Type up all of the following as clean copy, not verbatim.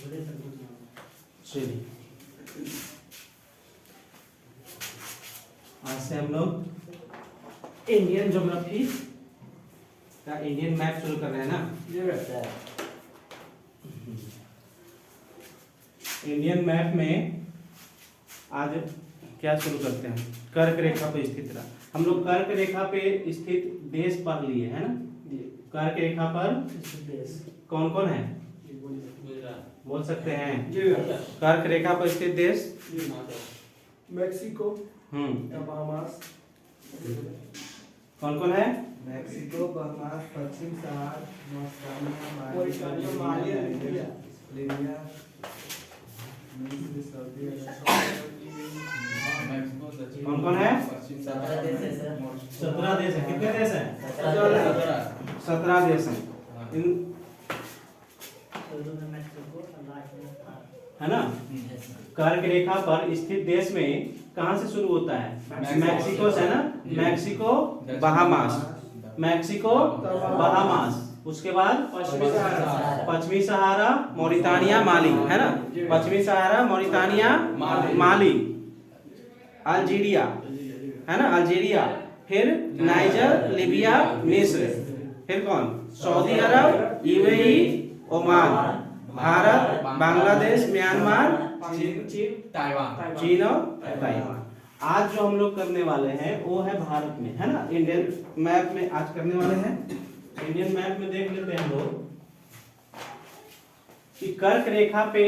चलिए आज से हम लोग इंडियन ज्योग्राफी का इंडियन मैप शुरू कर रहे हैं ना। ये रहता है इंडियन मैप में आज क्या शुरू करते हैं, कर्क रेखा पर स्थित रहा। हम लोग कर्क रेखा पे स्थित देश पढ़ लिए है ना। कर्क रेखा पर देश कौन कौन है बोल सकते हैं? कर्क रेखा पर स्थित देश मेक्सिको, बहामास, कौन कौन है? मेक्सिको, बहामास, पश्चिम सहारा, मॉरिटानिया, माली, लीबिया, मिस्र, सऊदी कौन कौन है? 17 देश है सर। 17 देश है। कितने देश हैं? 17 देश हैं। इन है ना। कर्क रेखा पर स्थित देश में कहाँ से शुरू होता है? मैक्सिको से ना। मैक्सिको, बहामास, मैक्सिको, बहामास, उसके बाद पश्चिमी सहारा, मॉरिटानिया, माली, है ना। पश्चिमी सहारा, मॉरिटानिया, माली, अल्जीरिया, है ना, अल्जीरिया, फिर नाइजर, लीबिया, मिस्र, फिर कौन? Saudi Arab, UAE, Oman, Bharat, Bangladesh, Myanmar, चीन और ताइवान। आज जो हम लोग करने वाले हैं वो है भारत में, है ना। इंडियन मैप में आज करने वाले हैं। इंडियन मैप में देख लेते हैं हम लोग कि कर्क रेखा पे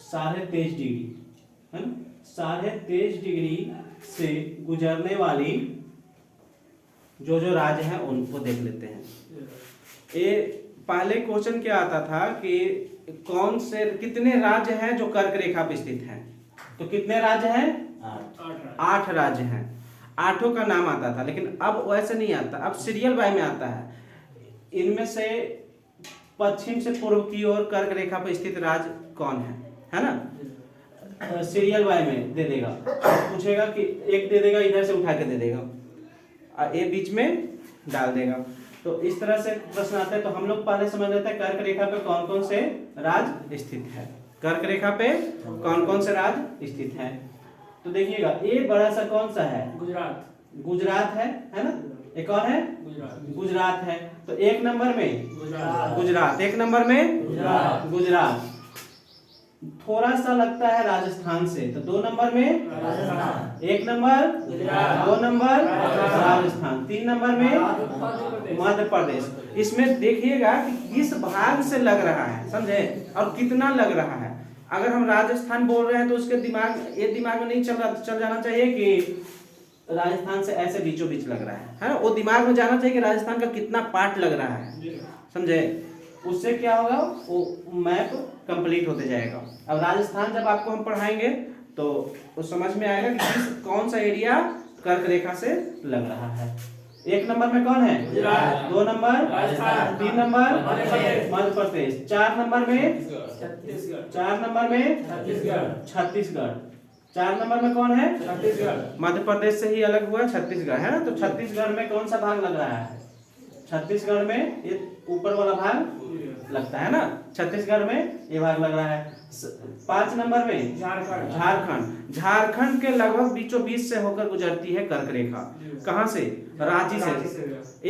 23.5 डिग्री, है ना, 23.5 डिग्री से गुजरने वाली जो जो राज्य हैं उनको देख लेते हैं। ये पहले क्वेश्चन क्या आता था कि कौन से कितने राज्य हैं जो कर्क रेखा पे स्थित हैं। तो कितने राज्य हैं? 8 राज्य हैं। 8 का नाम आता था, लेकिन अब वैसे नहीं आता, अब सीरियल बाय में आता है। इनमें से पश्चिम से पूर्व की ओर कर्क रेखा पर स्थित राज्य कौन है ना। सीरियल बाय में दे देगा, पूछेगा कि एक दे देगा, इधर से उठा के दे देगा, ये बीच में डाल देगा। तो इस तरह से प्रश्न आता है। तो हम लोग पहले समझ लेते हैं कर्क रेखा पे कौन कौन से राज्य स्थित है। कर्क रेखा पे कौन कौन से राज्य स्थित है। तो देखिएगा, ये बड़ा सा कौन सा है? गुजरात है ना। एक और है गुजरात है। तो 1 नंबर में गुजरात, 1 नंबर में गुजरात। थोड़ा सा लगता है राजस्थान से, तो 2 नंबर में 1 नंबर, 2 नंबर राजस्थान, 3 नंबर में मध्य प्रदेश। इसमें देखिएगा कि किस भाग से लग रहा है, समझे, और कितना लग रहा है। अगर हम राजस्थान बोल रहे हैं तो उसके दिमाग में नहीं चल जाना चाहिए कि राजस्थान से ऐसे बीचों बीच लग रहा है ना। वो दिमाग में जाना चाहिए कि राजस्थान का कितना पार्ट लग रहा है, समझे। उससे क्या होगा, वो मैप कंप्लीट होते जाएगा। अब राजस्थान जब आपको हम पढ़ाएंगे तो वो समझ में आएगा कि कौन सा एरिया कर्क रेखा से लग रहा है। 1 नंबर में कौन है? 2 number, 3 number Madhya Pradesh, 4 number में छत्तीसगढ़, 4 नंबर में कौन है? मध्य प्रदेश से ही अलग हुआ छत्तीसगढ़, है ना। तो छत्तीसगढ़ में कौन सा भाग लग रहा है? छत्तीसगढ़ में ये ऊपर वाला भाग लगता है ना। छत्तीसगढ़ में ये भाग लग रहा है। 5 नंबर में झारखंड के लगभग बीचों बीच से होकर गुजरती है कर्क रेखा। कहाँ से? रांची से।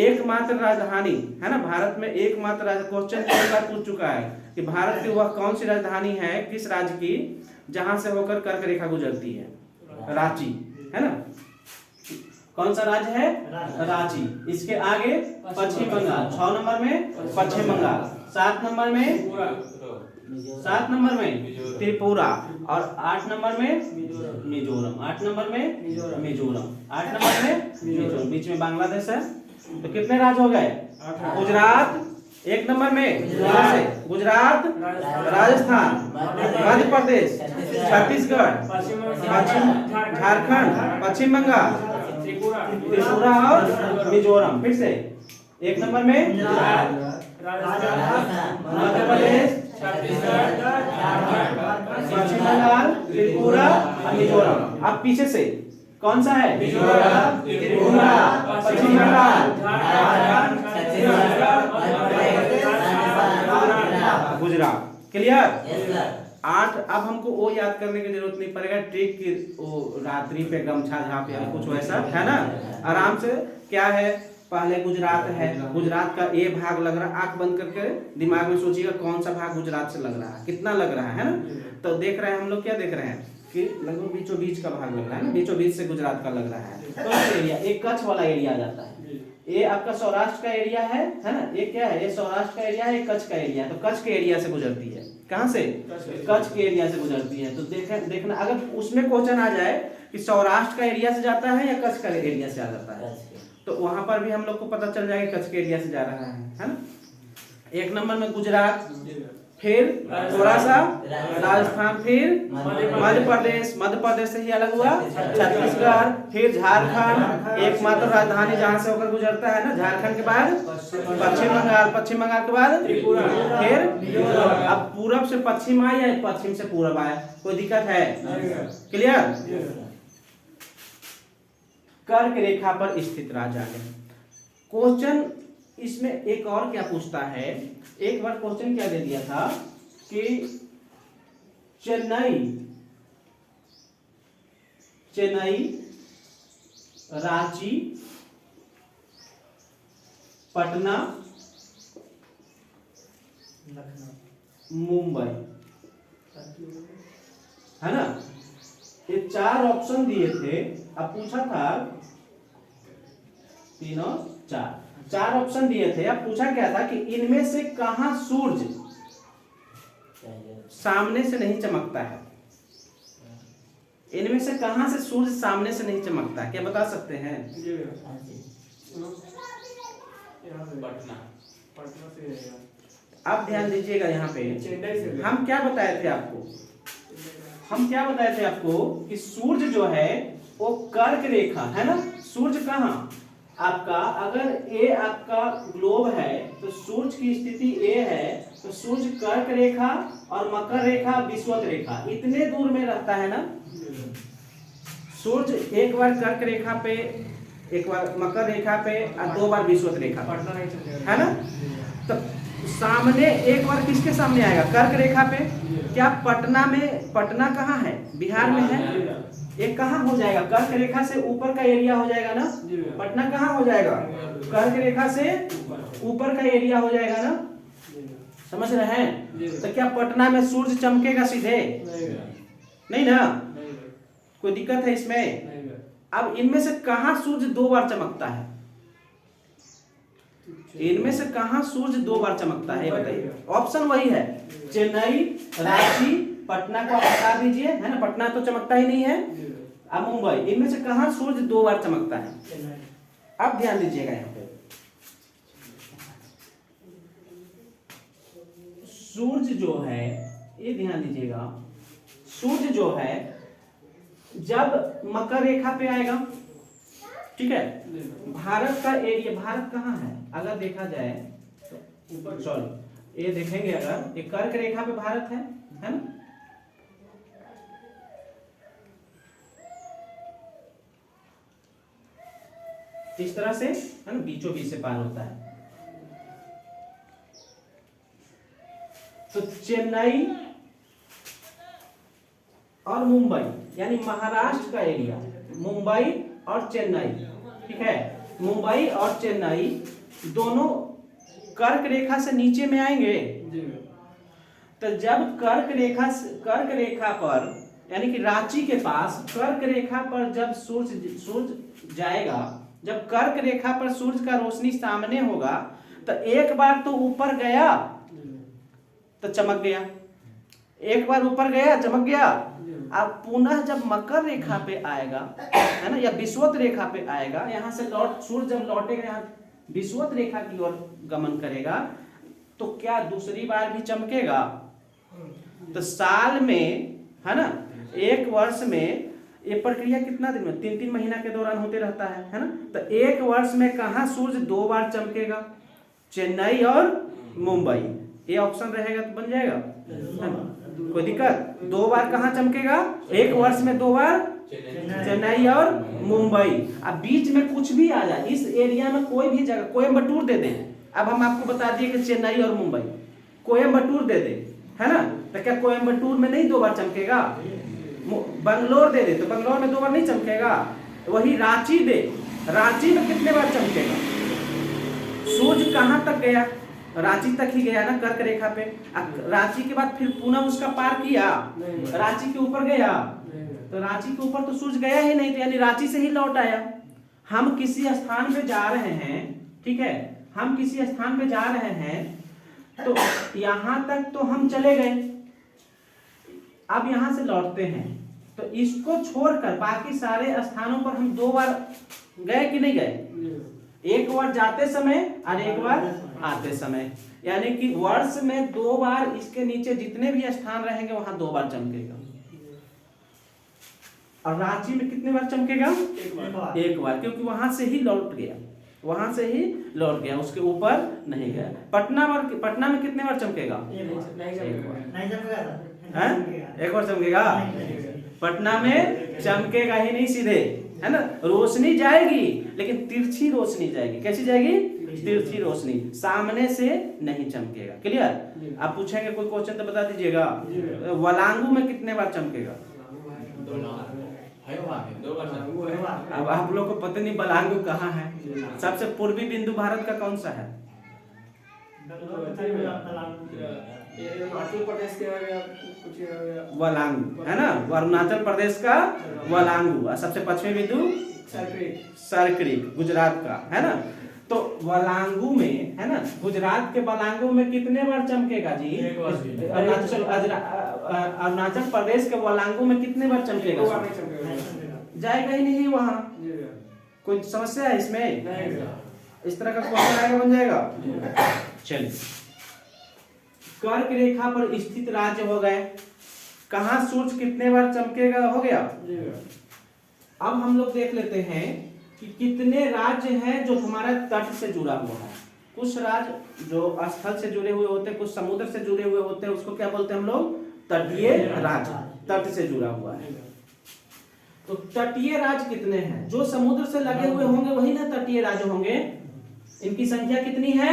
एकमात्र राजधानी, है ना, भारत में एकमात्र क्वेश्चन कई बार पूछ चुका है कि भारत की वह कौन सी राजधानी है, किस राज्य की, जहां से होकर कर्क रेखा गुजरती है? रांची, है ना। कौन सा राज्य है? रांची। इसके आगे पश्चिम बंगाल, 6 नंबर में पश्चिम बंगाल, 7 नंबर में त्रिपुरा, और 8 नंबर में मिजोरम, 8 नंबर में मिजोरम, 8 नंबर में मिजोरम। बीच में बांग्लादेश है। तो कितने राज्य हो गए? गुजरात 1 नंबर में, गुजरात, राजस्थान, मध्य प्रदेश, छत्तीसगढ़, झारखंड, पश्चिम बंगाल, त्रिपुरा और मिजोरम। फिर से 1 नंबर में मध्य प्रदेश, पश्चिम बंगाल, त्रिपुरा और मिजोरम। अब पीछे से कौन सा है? Tripura, Paschim Bengal, Gujarat. Clear? Yes sir. 8 अब हमको वो याद करने की जरूरत नहीं पड़ेगा, ट्रिक की वो रात्रि पे गमछा झाप या कुछ वैसा है ना, आराम से क्या है, पहले गुजरात है, गुजरात का ए भाग लग रहा है, आंख बंद करके दिमाग में सोचिएगा कौन सा भाग गुजरात से लग रहा है, कितना लग रहा है ना। तो देख रहे हैं हम लोग, क्या देख रहे हैं कि लगभग बीचों बीच का भाग लग रहा है ना, बीचों बीच से गुजरात का लग रहा है। तो एरिया एक कच्छ वाला एरिया आ जाता है, ये आपका सौराष्ट्र का एरिया है ना, ये क्या है, ये सौराष्ट्र का एरिया है, ये कच्छ का एरिया है। तो कच्छ के एरिया से गुजरती है, कहां से, कच्छ के एरिया से गुजरती है। तो देखना अगर उसमें क्वेश्चन आ जाए कि सौराष्ट्र का एरिया से जाता है या कच्छ का एरिया से आ जाता है, तो वहां पर भी हम लोग को पता चल जाएगा कच्छ के एरिया से जा रहा है ना। एक नंबर में गुजरात, फिर थोड़ा सा राजस्थान, फिर मध्य प्रदेश से ही अलग हुआ छत्तीसगढ़, फिर झारखंड, एकमात्र राजधानी जहां से होकर गुजरता है ना, झारखंड के बाद पश्चिम बंगाल के बाद फिर अब पूरब से पश्चिम आए या पश्चिम से पूरब आए, कोई दिक्कत है? क्लियर? कर्क रेखा पर स्थित राज्य। क्वेश्चन इसमें एक और क्या पूछता है, एक बार क्वेश्चन क्या दे दिया था कि चेन्नई रांची पटना मुंबई, है ना, ये 4 ऑप्शन दिए थे। अब पूछा था तीनों 4 ऑप्शन दिए थे। अब पूछा क्या था कि इनमें से कहां सूरज सामने से नहीं चमकता है, इनमें से कहां से सूरज सामने से नहीं चमकता है, क्या बता सकते हैं? पटना से। अब ध्यान दीजिएगा यहाँ पे, चेन्नई से। हम क्या बताए थे आपको, कि सूर्य जो है वो कर्क रेखा है ना, सूर्य कहाँ आपका, अगर ए आपका ग्लोब है तो सूर्य की स्थिति ए है, तो सूर्य कर्क रेखा और मकर रेखा विषुवत रेखा इतने दूर में रहता है ना। सूर्य एक बार कर्क रेखा पे, एक बार मकर रेखा पे और 2 बार विषुवत रेखा पे, है ना। तो सामने एक बार किसके सामने आएगा, कर्क रेखा पे। क्या पटना में, पटना कहाँ है, बिहार में है, एक कहाँ हो जाएगा, कर्क रेखा से ऊपर का एरिया हो जाएगा ना, पटना कहाँ हो जाएगा, कर्क रेखा से ऊपर का एरिया हो जाएगा ना, समझ रहे हैं। तो क्या पटना में सूर्य चमकेगा सीधे, नहीं ना, कोई दिक्कत है इसमें? अब इनमें से कहाँ सूर्य 2 बार चमकता है, इनमें से कहां सूर्य 2 बार चमकता है, बताइए। ऑप्शन वही है, चेन्नई, रांची, पटना को आप हटा दीजिए, है ना, पटना तो चमकता ही नहीं है, अब मुंबई, इनमें से कहां सूर्य 2 बार चमकता है? अब ध्यान दीजिएगा यहाँ पे, सूर्य जो है, ये ध्यान दीजिएगा, सूर्य जो है जब मकर रेखा पे आएगा, ठीक है, भारत का एरिया, भारत कहाँ है अगर देखा जाए तो ऊपर, सॉरी ये देखेंगे अगर, ये कर्क रेखा पे भारत है ना, इस तरह से, है ना, बीचों बीच से पार होता है। तो चेन्नई और मुंबई यानी महाराष्ट्र का एरिया, मुंबई और चेन्नई, ठीक है, मुंबई और चेन्नई दोनों कर्क रेखा से नीचे में आएंगे। तो जब कर्क रेखा पर यानी कि रांची के पास कर्क रेखा पर जब सूर्य जाएगा, जब कर्क रेखा पर सूर्य का रोशनी सामने होगा, तो एक बार तो ऊपर गया तो चमक गया, एक बार ऊपर गया चमक गया। अब पुनः जब मकर रेखा पे आएगा, है ना, या विषुवत रेखा पे आएगा, यहाँ से सूर्य जब लौटेगा, यहाँ विषुवत रेखा की ओर गमन करेगा, तो क्या दूसरी बार भी चमकेगा? तो साल में, है ना, 1 वर्ष में ये प्रक्रिया कितना दिन में, 3-3 महीना के दौरान होते रहता है ना। तो 1 वर्ष में कहाँ सूर्य 2 बार चमकेगा, चेन्नई और मुंबई, ये ऑप्शन रहेगा तो बन जाएगा, है ना, कोई दिक्कत? 2 बार कहाँ चमकेगा, 1 वर्ष में 2 बार चेन्नई और मुंबई। अब बीच में कुछ भी आ जाए, इस एरिया में कोई भी जगह, कोयम्बटूर दे दें, अब हम आपको बता दिए कि चेन्नई और मुंबई, कोयम्बटूर दे दे, है ना, तो क्या कोयम्बटूर में नहीं 2 बार चमकेगा? बंगलोर दे दे तो बंगलोर में 2 बार नहीं चमकेगा। वही रांची दे, रांची में कितने बार चमकेगा? सूरज कहाँ तक गया? रांची तक ही गया ना, कर्क रेखा पे। रांची के बाद फिर पुनः उसका पार किया, रांची के ऊपर गया, तो रांची के ऊपर तो सूरज गया ही नहीं, तो यानी रांची से ही लौट आया। हम किसी स्थान पे जा रहे हैं, ठीक है, हम किसी स्थान पे जा रहे हैं, तो यहां तक तो हम चले गए, अब यहां से लौटते हैं, तो इसको छोड़कर बाकी सारे स्थानों पर हम 2 बार गए कि नहीं गए? एक बार जाते समय और एक बार आते समय, यानी कि वर्ष में 2 बार इसके नीचे जितने भी स्थान रहेंगे वहां 2 बार चमकेगा। और रांची में कितने बार चमकेगा? एक बार, क्योंकि वहां से ही लौट गया, वहां से ही लौट गया, उसके ऊपर नहीं गया। पटना में कितने बार चमकेगा? एक बार चमकेगा। पटना में चमकेगा ही नहीं सीधे, है ना, रोशनी जाएगी लेकिन तिरछी रोशनी जाएगी। कैसी जाएगी? तिरछी रोशनी, सामने से नहीं चमकेगा। क्लियर? आप पूछेंगे कोई क्वेश्चन तो बता दीजिएगा। वलांगू में कितने बार चमकेगा? अब आप लोग को पता नहीं वलांगू कहाँ है। सबसे पूर्वी बिंदु भारत का कौन सा है? अरुणाचल प्रदेश के वलांगू, है ना, अरुणाचल प्रदेश का वलांगू। और सबसे पश्चिमी बिंदु सरक्रीक गुजरात का, है ना। तो वलांगू में, है ना, गुजरात के वलांगू में कितने बार चमकेगा जी? अरुणाचल प्रदेश के वलांगू में कितने बार चमकेगा? जाएगा ही नहीं वहां। कोई समस्या है इसमें? इस तरह का क्वेश्चन आएगा, बन जाएगा। चलिए, कर्क रेखा पर स्थित राज्य हो गए, कहां सूरज कितने बार चमकेगा? हो गया। अब हम लोग देख लेते हैं कि कितने राज्य हैं जो हमारा तट से जुड़ा हुआ है। कुछ राज्य जो स्थल से जुड़े हुए होते हैं, कुछ समुद्र से जुड़े हुए होते हैं, उसको क्या बोलते हैं हम लोग? तटीय राज्य। तट से जुड़ा हुआ है। तो तटीय राज्य कितने हैं? जो समुद्र से लगे हुए होंगे वही ना तटीय राज्य होंगे। इनकी संख्या कितनी है?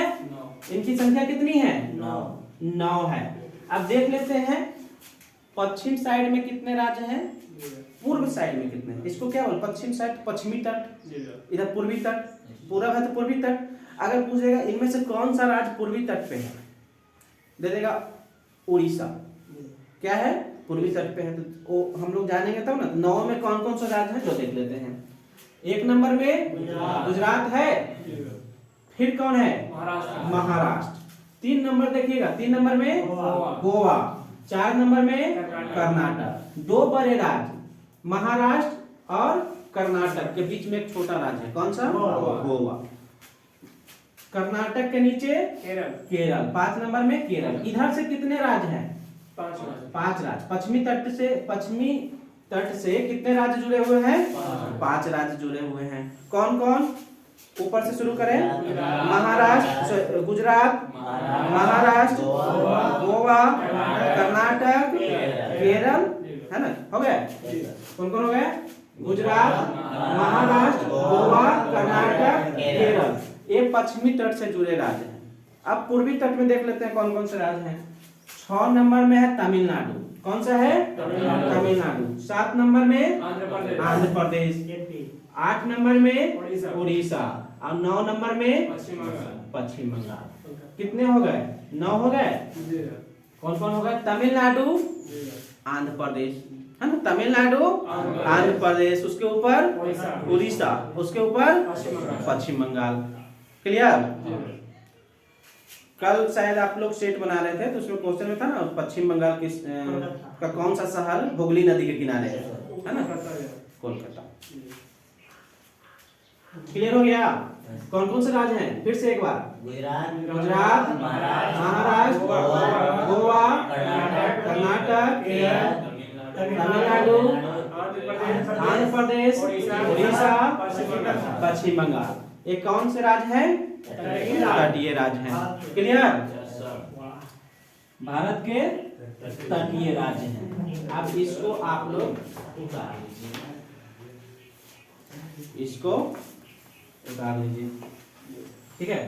इनकी संख्या कितनी है? 9 है। अब देख लेते हैं पश्चिम साइड में कितने राज्य हैं, पूर्व साइड में कितने। इसको क्या बोल? पश्चिम साइड पश्चिमी तट, इधर पूर्वी तट, पूर्व है तो पूर्वी तट। अगर पूछेगा इनमें से कौन सा राज्य पूर्वी तट पे है, दे देगा उड़ीसा। क्या है? पूर्वी तट पे है। तो वो हम लोग जानेंगे तब ना। 9 में कौन कौन सा राज्य है जो देख लेते हैं। 1 नंबर में गुजरात है, फिर कौन है? महाराष्ट्र। 3 नंबर देखिएगा, 3 नंबर में गोवा, 4 नंबर में कर्नाटक। 2 बड़े राज्य महाराष्ट्र और कर्नाटक के बीच में एक छोटा राज्य है, कौन सा? गोवा। कर्नाटक के नीचे केरल। 5 नंबर में केरल। इधर से कितने राज्य हैं? 5 राज्य। पश्चिमी तट से कितने राज्य जुड़े हुए हैं? 5 राज्य जुड़े हुए हैं। कौन कौन? ऊपर से शुरू करें। महाराष्ट्र, गुजरात, महाराष्ट्र, गोवा, कर्नाटक, केरल, है ना। हो गए? कौन कौन हो गए? गुजरात, महाराष्ट्र, गोवा, कर्नाटक, केरल। ये पश्चिमी तट से जुड़े राज्य हैं। अब पूर्वी तट में देख लेते हैं कौन कौन से राज्य हैं। 6 नंबर में है तमिलनाडु। कौन सा है? तमिलनाडु। 7 नंबर में आंध्र प्रदेश। 8 नंबर में उड़ीसा। और 9 नंबर में पश्चिम बंगाल। कितने हो गए? 9 हो गए। कौन कौन हो गए? तमिलनाडु, आंध्र प्रदेश, है ना। तमिलनाडु, आंध्र प्रदेश, उसके ऊपर उड़ीसा, उसके ऊपर पश्चिम बंगाल। क्लियर? कल शायद आप लोग सेट बना रहे थे तो उसमें क्वेश्चन में था ना, पश्चिम बंगाल का कौन सा शहर हुगली नदी के किनारे है ना? कोलकाता। क्लियर हो गया? कौन कौन से राज्य हैं? फिर से एक बार। गुजरात, महाराष्ट्र, गोवा, कर्नाटक, तमिलनाडु, आंध्र प्रदेश, उड़ीसा, पश्चिम बंगाल। ये कौन से राज्य हैं? तटीय राज्य हैं। क्लियर? भारत के तटीय राज्य हैं। अब इसको आप लोग उतार लीजिए, इसको उतार लीजिए, ठीक है।